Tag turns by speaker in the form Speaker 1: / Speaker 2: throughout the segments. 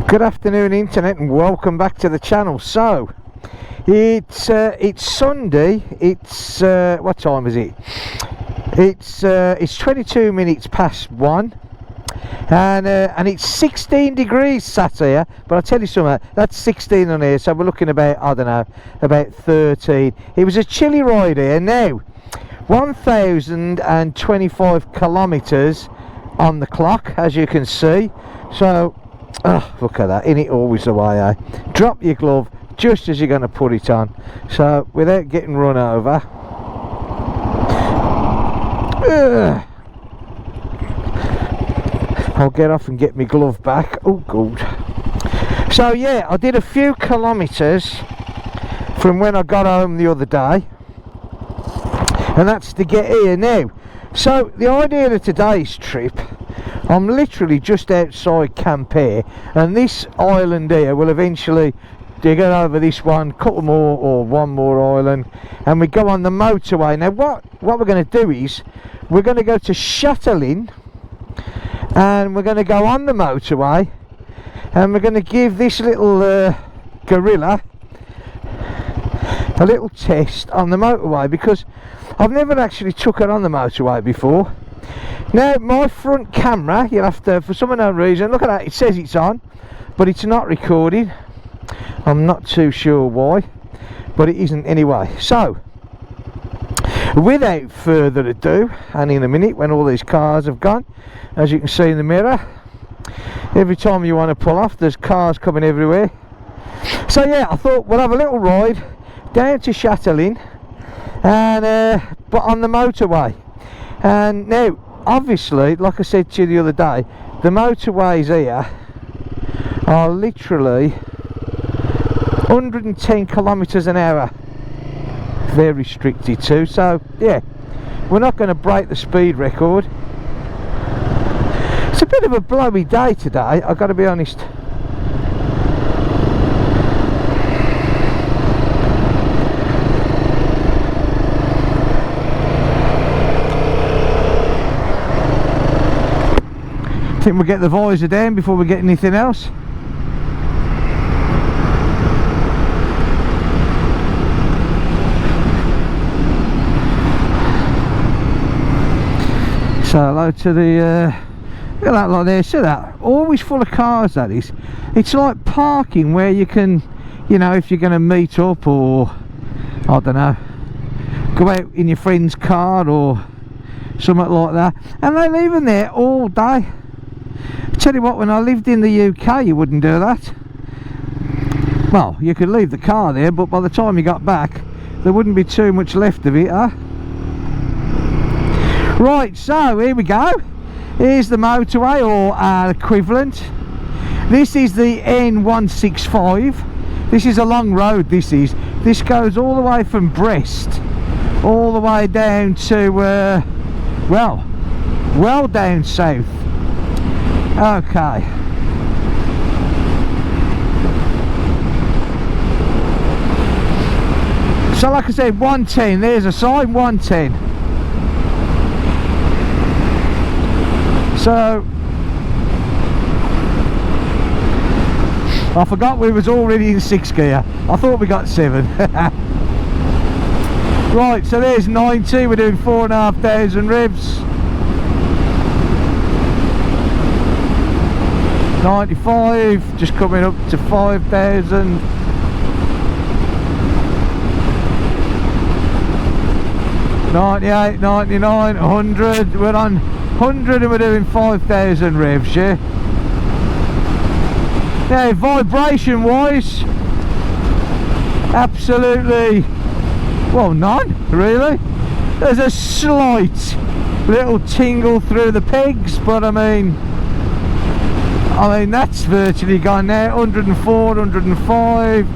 Speaker 1: Good afternoon, internet, and welcome back to the channel. So it's Sunday. It's what time is it? It's 22 minutes past 1, and it's 16 degrees sat here. But I'll tell you something, that's 16 on here, so we're looking about, I don't know, about 13. It was a chilly ride here. Now 1,025 kilometers on the clock, as you can see. So look at that, isn't it always the way, eh? Drop your glove just as you're going to put it on, so without getting run over. I'll get off and get my glove back. Oh good. So yeah, I did a few kilometers from when I got home the other day, and that's to get here now. So the idea of today's trip, I'm literally just outside Camp here, and this island here will eventually dig over this one, couple more or one more island, and we go on the motorway. Now what we're going to do is we're going to go to Chateaulin, and we're going to go on the motorway, and we're going to give this little gorilla a little test on the motorway, because I've never actually took her on the motorway before. Now my front camera, you'll have to, for some unknown reason, look at that, it says it's on but it's not recording. I'm not too sure why, but it isn't anyway. So without further ado, and in a minute when all these cars have gone, as you can see in the mirror, every time you want to pull off there's cars coming everywhere. So yeah, I thought we'll have a little ride down to Chateaulin, and but on the motorway. And now obviously, like I said to you the other day, the motorways here are literally 110 kilometers an hour. They're restricted too, so yeah, we're not going to break the speed record. It's a bit of a blowy day today, I've got to be honest. I think we'll get the visor down before we get anything else. So hello to the look at that lot there, see that? Always full of cars, that is. It's like parking where you can, you know, if you're going to meet up, or I don't know, go out in your friend's car or something like that, and they leave them there all day. Tell you what, when I lived in the UK you wouldn't do that. Well, you could leave the car there, but by the time you got back there wouldn't be too much left of it, huh? Right, so here we go. Here's the motorway, or our equivalent. This is the N165. This is a long road, this is. This goes all the way from Brest all the way down to well down south. Okay. So like I said, 110, there's a sign, 110. So I forgot we was already in 6th gear. I thought we got 7. Right, so there's 90, we're doing 4,500 revs. 95, just coming up to 5,000. $98, $99, 100. We're on 100 and we're doing 5,000 revs, yeah. Now vibration wise, absolutely, well, none really. There's a slight little tingle through the pegs, but I mean that's virtually gone now. 104, 105.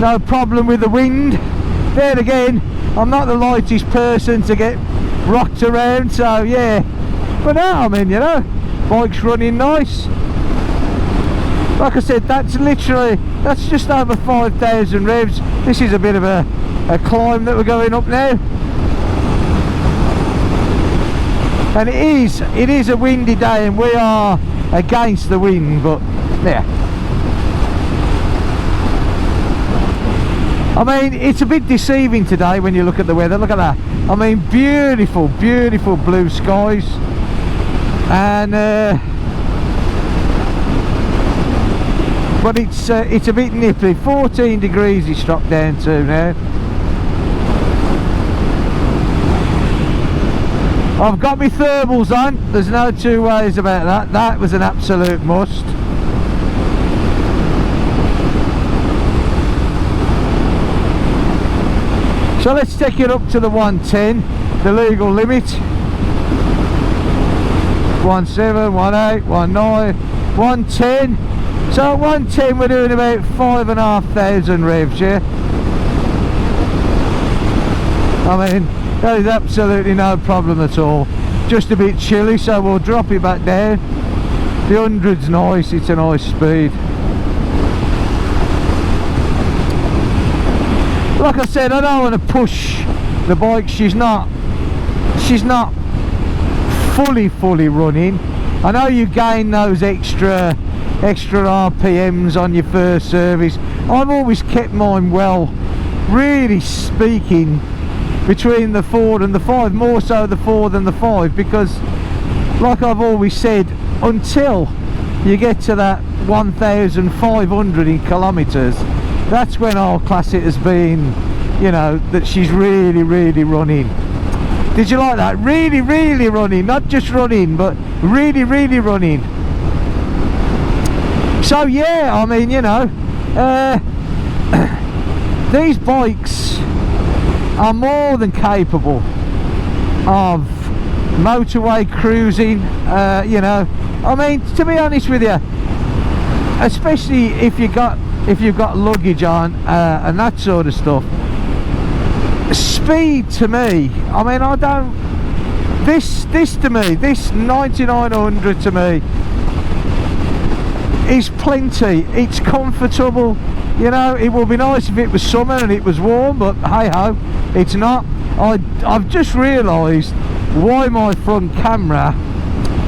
Speaker 1: No problem with the wind. There again, I'm not the lightest person to get rocked around, so yeah. But no, I mean, you know, bike's running nice. like I said, that's just over 5,000 revs. This is a bit of a climb that we're going up now, and it is a windy day, and we are against the wind, but yeah, I mean, it's a bit deceiving today when you look at the weather. Look at that. I mean, beautiful blue skies, and but it's a bit nippy. 14 degrees it's dropped down to now. I've got my thermals on, there's no two ways about that. That was an absolute must. So let's take it up to the 110, the legal limit. 17, 18, 19, 110. So at 110 we're doing about 5,500 revs, yeah? I mean, there is absolutely no problem at all. Just a bit chilly, so we'll drop it back down. The 100's nice, it's a nice speed. Like I said, I don't want to push the bike. She's not fully running. I know you gain those extra RPMs on your first service. I've always kept mine well, really speaking, between the 4 and the 5, more so the 4 than the 5, because like I've always said, until you get to that 1,500 in kilometres, that's when I'll class it as being, you know, that she's really running. Did you like that? Really running, not just running, but really running. So yeah, I mean, you know, these bikes are more than capable of motorway cruising. You know, I mean, to be honest with you, especially if you've got luggage on and that sort of stuff, speed to me, I mean, I don't, this to me, this 9900 to me is plenty. It's comfortable, you know. It would be nice if it was summer and it was warm, but hey ho, it's not. I've just realised why my front camera,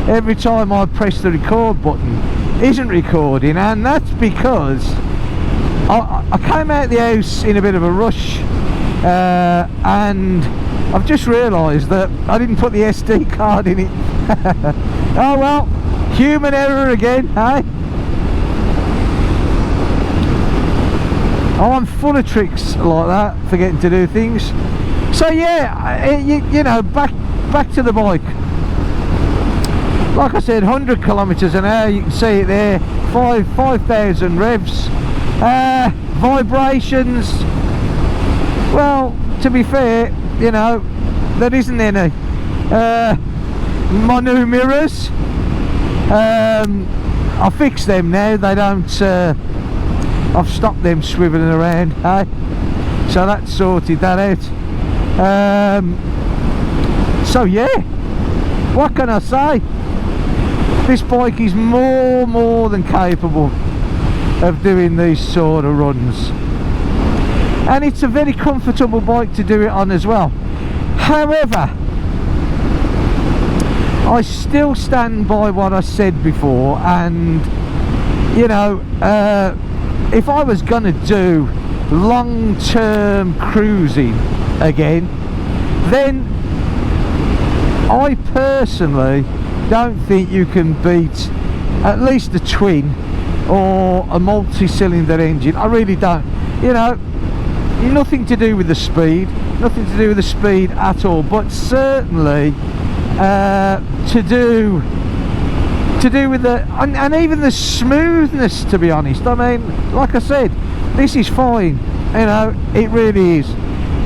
Speaker 1: every time I press the record button, isn't recording, and that's because I came out the house in a bit of a rush, and I've just realised that I didn't put the SD card in it. Oh well, human error again, hey? Oh, I'm full of tricks like that, forgetting to do things. So yeah, you know, back to the bike. Like I said, 100 kilometres an hour, you can see it there, 5,000 revs. Vibrations, well, to be fair, you know, there isn't any. My new mirrors, I fixed them now, they don't, I've stopped them swiveling around, hey? So that sorted that out. So yeah, what can I say? This bike is more than capable of doing these sort of runs, and it's a very comfortable bike to do it on as well. However, I still stand by what I said before, and you know, if I was gonna do long-term cruising again, then I personally don't think you can beat at least a twin or a multi-cylinder engine. I really don't. You know, nothing to do with the speed, nothing to do with the speed at all, but certainly to do with the and even the smoothness, to be honest. I mean, like I said, this is fine, you know, it really is.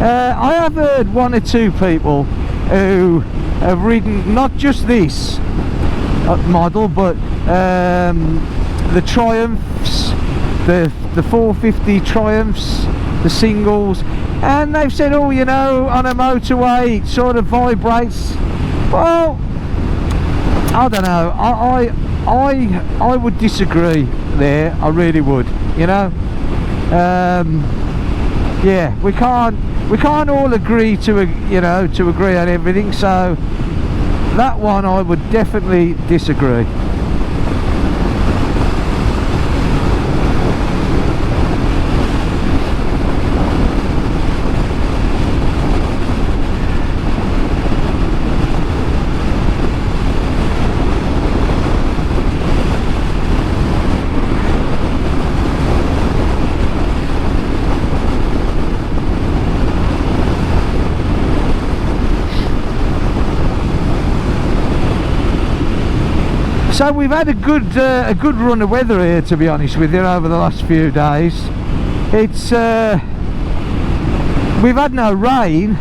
Speaker 1: I have heard one or two people who have ridden not just this model, but the Triumphs, the 450 Triumphs, the singles, and they've said, oh, you know, on a motorway it sort of vibrates. Well, I don't know, I would disagree. there, I really would, you know. Yeah, we can't all agree to agree on everything, so that one I would definitely disagree. So we've had a good run of weather here, to be honest with you, over the last few days. It's we've had no rain,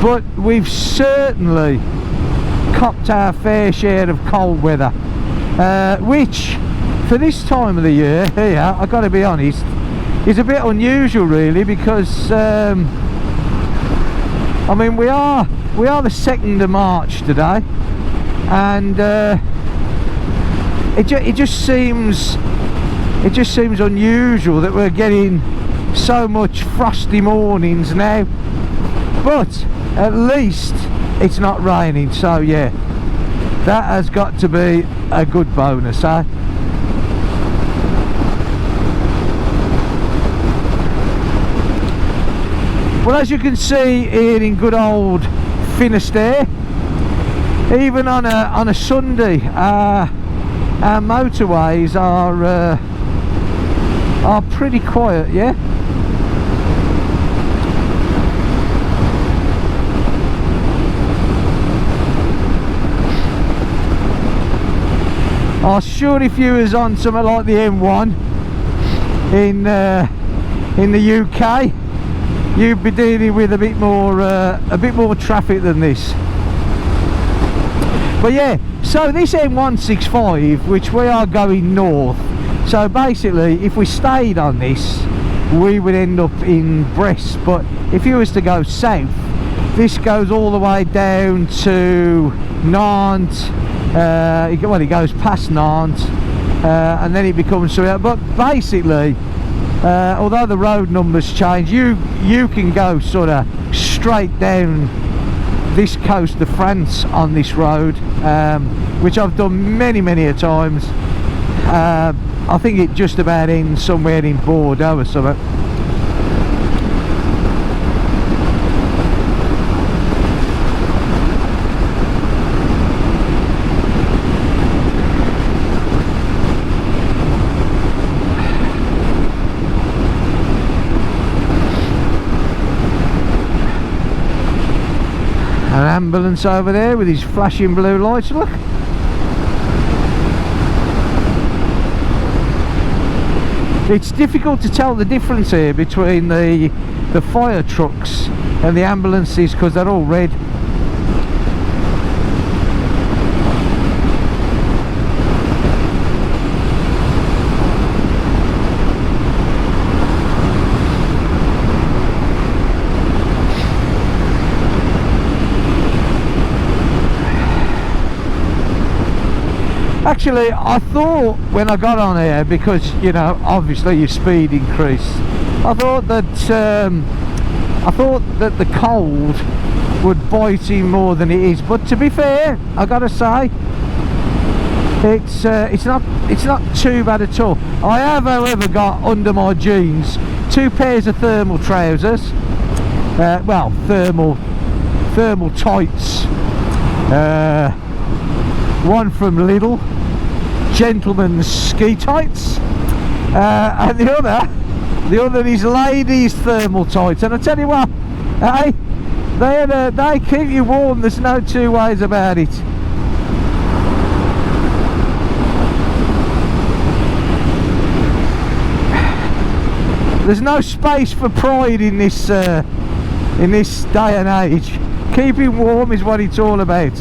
Speaker 1: but we've certainly copped our fair share of cold weather, which for this time of the year here, I've got to be honest, is a bit unusual really, because I mean we are the 2nd of March today, and it just seems unusual that we're getting so much frosty mornings now, but at least it's not raining, so yeah, that has got to be a good bonus, eh? Well, as you can see here in good old Finisterre, even on a Sunday, our motorways are pretty quiet, yeah. I'm sure if you was on something like the M1 in the UK, you'd be dealing with a bit more traffic than this. But yeah, so this M165, which we are going north, so basically if we stayed on this we would end up in Brest, but if you was to go south, this goes all the way down to Nantes. Well, it goes past Nantes, and then it becomes something. But basically, although the road numbers change, you can go sort of straight down this coast of France on this road, which I've done many a times. I think it just about ends somewhere in Bordeaux or something. An ambulance over there with his flashing blue lights, look. It's difficult to tell the difference here between the fire trucks and the ambulances because they're all red. Actually, I thought when I got on here, because you know obviously your speed increased, I thought that the cold would bite him more than it is. But to be fair, I gotta say, it's not too bad at all. I have, however, got under my jeans 2 pairs of thermal trousers, well, thermal tights, one from Lidl, gentlemen's ski tights, and the other is ladies' thermal tights. And I tell you what, hey, they keep you warm. There's no two ways about it. There's no space for pride in this day and age. Keeping warm is what it's all about.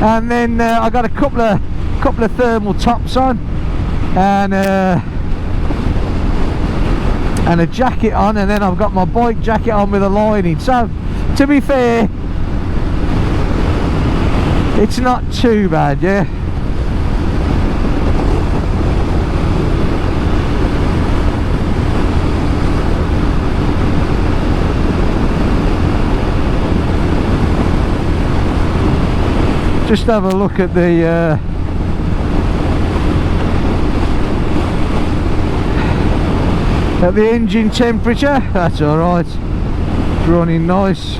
Speaker 1: And then I got a couple of thermal tops on, and a jacket on, and then I've got my bike jacket on with a lining. So to be fair, it's not too bad, yeah. Just have a look at the engine temperature. That's alright, it's running nice.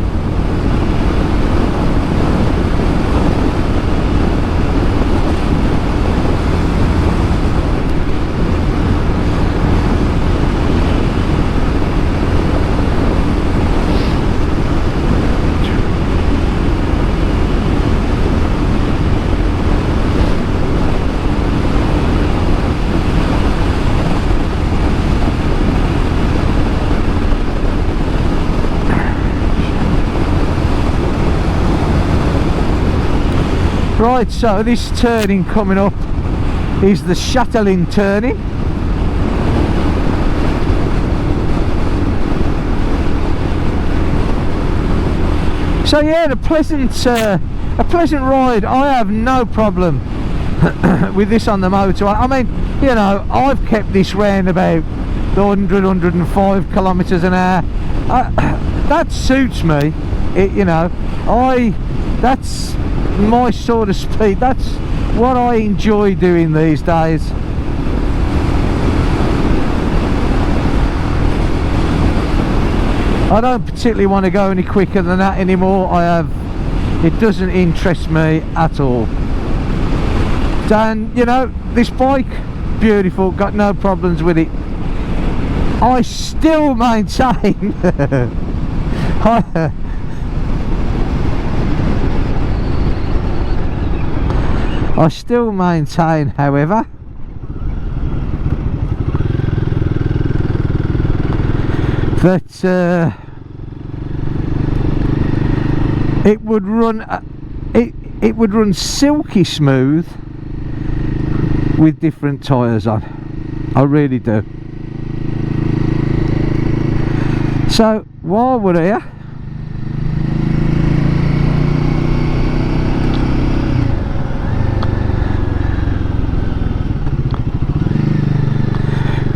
Speaker 1: Right, so this turning coming up is the Chateaulin turning. So yeah, a pleasant ride. I have no problem with this on the motorway. I mean, you know, I've kept this round about 105 kilometres an hour. That suits me. That's my sort of speed. That's what I enjoy doing these days. I don't particularly want to go any quicker than that anymore. It doesn't interest me at all. And you know, this bike, beautiful, got no problems with it. I still maintain I still maintain, however, that it would run silky smooth with different tyres on. I really do. So while we're here,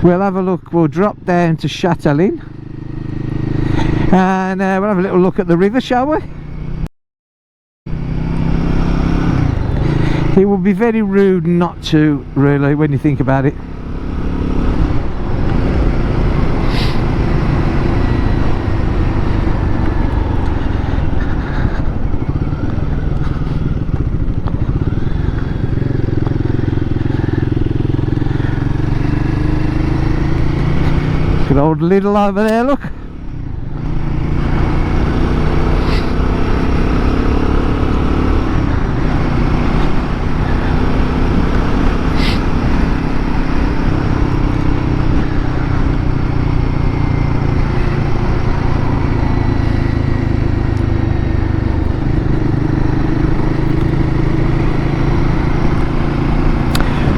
Speaker 1: we'll have a look. We'll drop down to Chateaulin and we'll have a little look at the river, shall we? It would be very rude not to, really, when you think about it. Good old Lidl over there, look.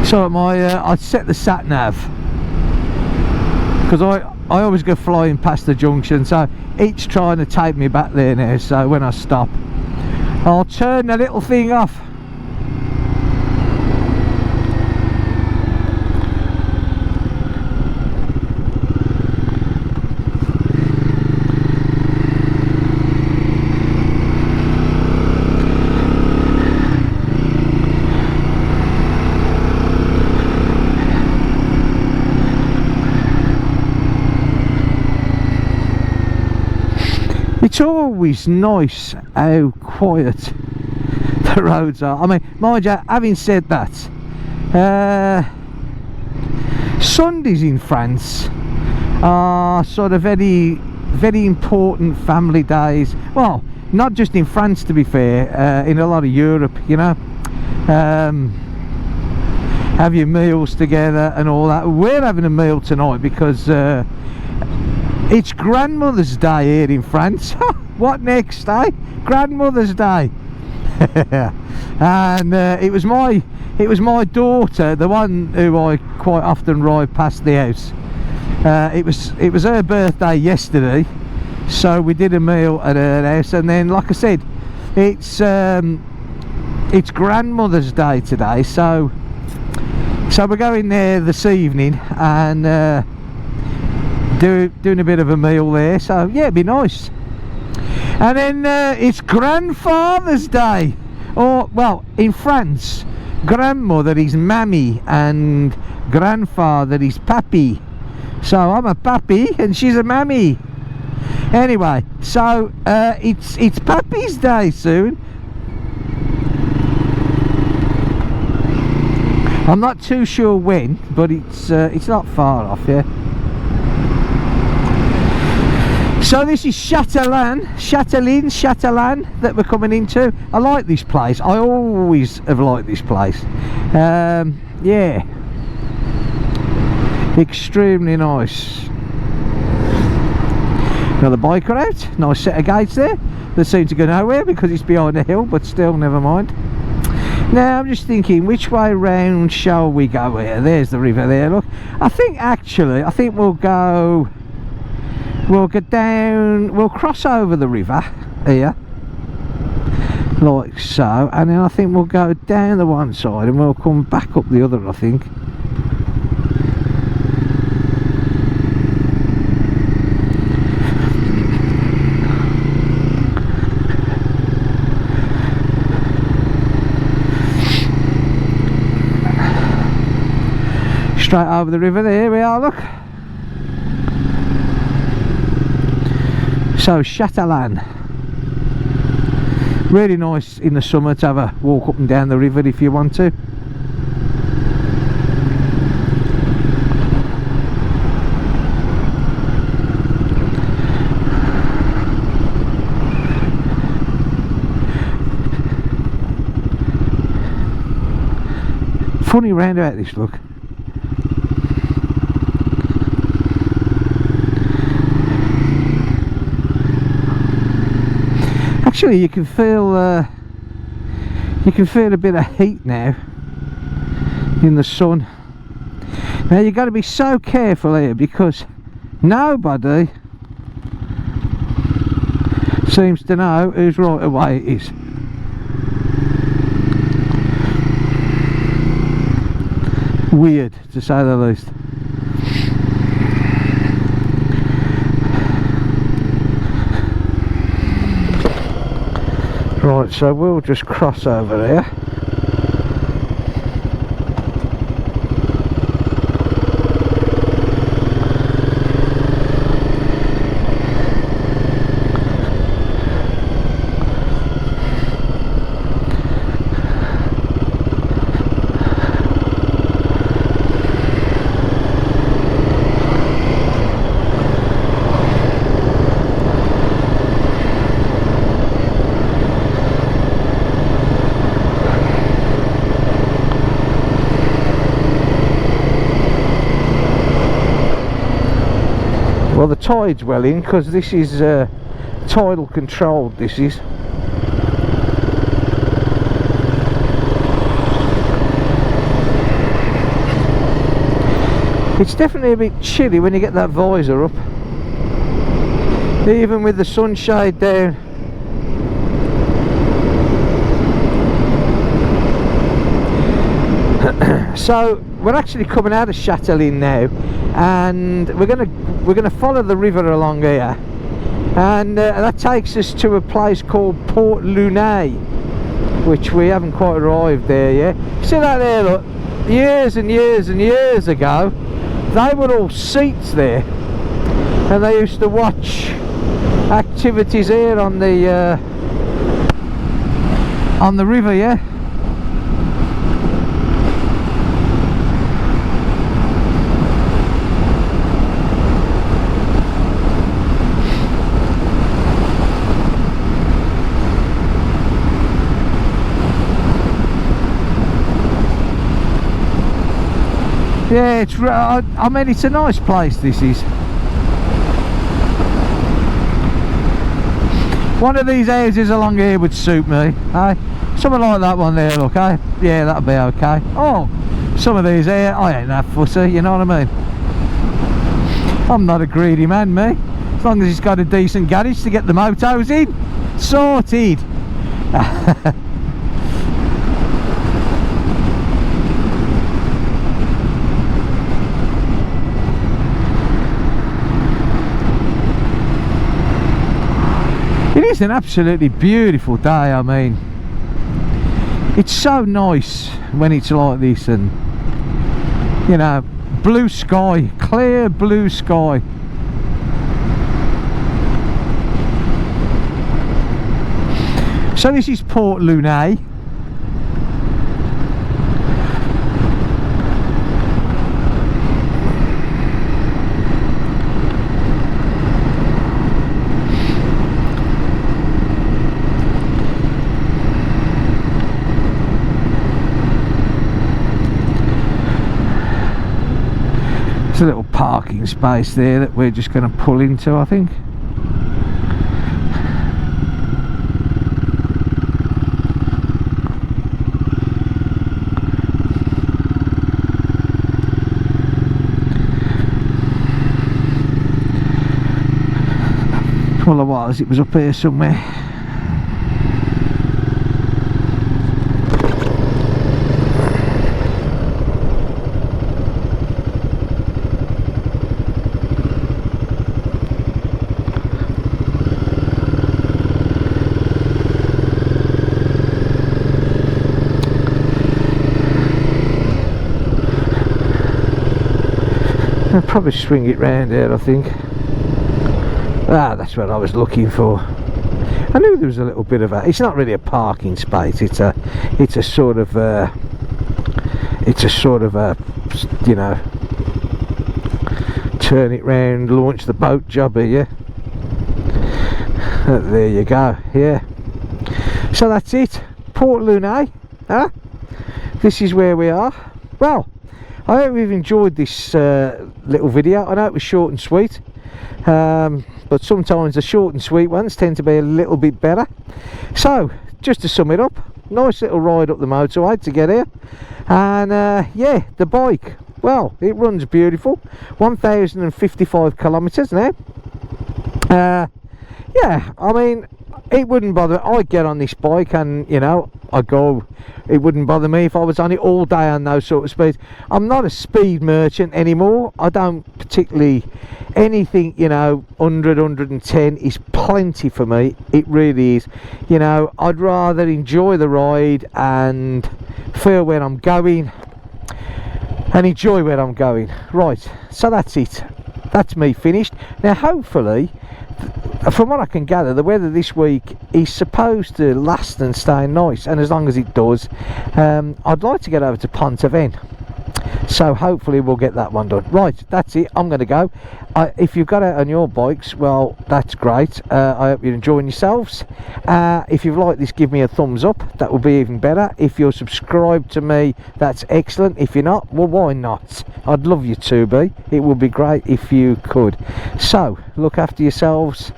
Speaker 1: So I set the sat nav, because I always go flying past the junction, so it's trying to take me back there now. So when I stop, I'll turn the little thing off. It's always nice how quiet the roads are. I mean, mind you, having said that, Sundays in France are sort of very, very important family days. Well, not just in France, to be fair, in a lot of Europe, you know. Have your meals together and all that. We're having a meal tonight because it's Grandmother's Day here in France. What next, eh? Grandmother's Day. And it was my daughter, the one who I quite often ride past the house. It was her birthday yesterday, so we did a meal at her house. And then, like I said, it's Grandmother's Day today, so we're going there this evening and doing a bit of a meal there. So yeah, it'd be nice. And then it's Grandfather's Day. Or, well, in France, grandmother is mammy and grandfather is pappy. So I'm a pappy and she's a mammy. Anyway, so it's Pappy's Day soon. I'm not too sure when, but it's not far off, yeah. So this is Chateaulin that we're coming into. I like this place. I always have liked this place. Yeah, extremely nice. Another biker out. Nice set of gates there. They seem to go nowhere because it's behind a hill, but still, never mind. Now I'm just thinking, which way round shall we go here? There's the river there, look. I think we'll go down, we'll cross over the river here, like so, and then I think we'll go down the one side and we'll come back up the other, I think. Straight over the river, there we are, look. So Chateaulin, really nice in the summer to have a walk up and down the river if you want to. Funny roundabout this, look. Actually, you can feel a bit of heat now in the sun. Now you've got to be so careful here because nobody seems to know whose right of way it is. Weird, to say the least. Right, so we'll just cross over here. Well, the tide's well in because this is tidal controlled, this is. It's definitely a bit chilly when you get that visor up, even with the sunshade down. So we're actually coming out of Chateaulin now, and we're gonna follow the river along here, and that takes us to a place called Port-Launay, which we haven't quite arrived there yet. See that there, look, years and years and years ago they were all seats there, and they used to watch activities here on the river, yeah. Yeah, I mean, it's a nice place, this is. One of these houses along here would suit me, eh? Something like that one there, look, eh? Yeah, that'll be okay. Oh, some of these here, I ain't that fussy, you know what I mean? I'm not a greedy man, me. As long as it's got a decent garage to get the motos in, sorted. It is an absolutely beautiful day. I mean, It's so nice when it's like this, and you know, blue sky, clear blue sky. So this is Port-Launay. There's a little parking space there that we're just going to pull into, I think. Well, it was up here somewhere. I'll probably swing it round there, I think. Ah, that's what I was looking for. I knew there was a little bit of a. It's not really a parking space. It's a sort of a. You know, turn it round, launch the boat job here. There you go. Yeah. So that's it. Port-Launay. Huh? This is where we are. Well, I hope you've enjoyed this little video. I know it was short and sweet. But sometimes the short and sweet ones tend to be a little bit better. So just to sum it up, nice little ride up the motorway to get here, and yeah, the bike, well, it runs beautiful. 1,055 kilometers now. Yeah, I mean, it wouldn't bother. I get on this bike and, you know, I go. It wouldn't bother me if I was on it all day on those sort of speeds. I'm not a speed merchant anymore. I don't particularly, anything, you know, 100, 110 is plenty for me. It really is. You know, I'd rather enjoy the ride and feel where I'm going and enjoy where I'm going. Right, so that's it. That's me finished. Now, hopefully, from what I can gather, the weather this week is supposed to last and stay nice, and as long as it does, I'd like to get over to Pont-Launay, so hopefully we'll get that one done. Right, that's it. I'm going to go. If you've got out on your bikes, well, that's great. I hope you're enjoying yourselves. If you've liked this, give me a thumbs up. That would be even better. If you're subscribed to me, that's excellent. If you're not, well, why not? I'd love you to be. It would be great if you could. So look after yourselves,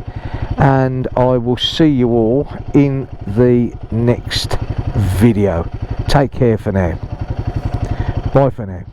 Speaker 1: and I will see you all in the next video. Take care for now. Bye for now.